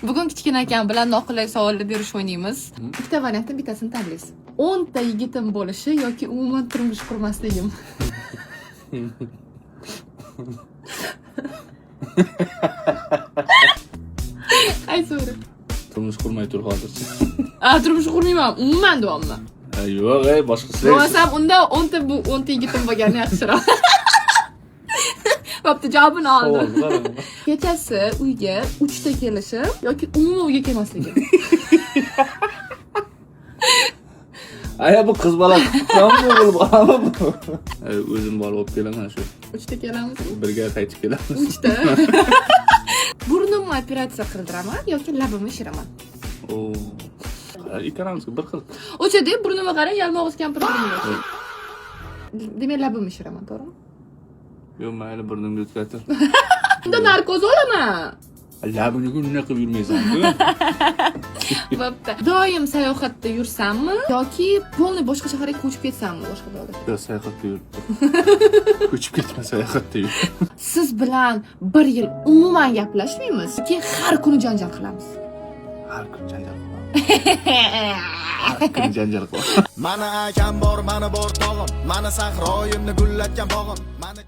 Bugun kichkina akam bilan noqulay savollar berish o'ynaymiz. Ikkita variantdan bittasini tanlaysiz. 10 ta yigitim bo'lishi yoki umuman turmush qurmasligim. Ayso'ra. Turmush qurmay tur hozircha. Turmush qurmayman, umuman deyapman. Yo'q, boshqasi. Bo'lmasam unda 10 ta yigitim bo'lgani yaxshiroq. Bo'pti, javobini oldim. Kechasi uyga 3 ta kelishim yoki umuman uyga kelmasligim. Aya bu qiz bola qanday bo'lib qoladi bu? O'zim borib olib kelaman shu. 3 ta kelamiz. Birga qaytib kelamiz. 3 ta. Burnimni operatsiya qildiraman yoki labimni shiraman. Ikkalamizga bir xil. O'chada burnimga qarang, yalmog'iz kampirligim yo'q. Demak, labimni shiraman, to'g'rimi? Yo'q, mayli burnimga o'tkaztir. Unda narkoz olaman. Labini kunna qilib yurmaysan-ku. Bo'pti. Doim sayohatda yursammi yoki polni boshqa shaharga ko'chib ketsammi boshqa davlatga? Yo'q, sayohatda yur. Ko'chib ketma, sayohatda yur. Siz bilan 1 yil umuman gaplashmaymiz yoki har kuni janjal qilamiz? Har kun janjal qilamiz. Har kun janjal qilamiz. Mana akam bor, mana bor tog'im, mana sahroyimni gullatgan bog'im, mana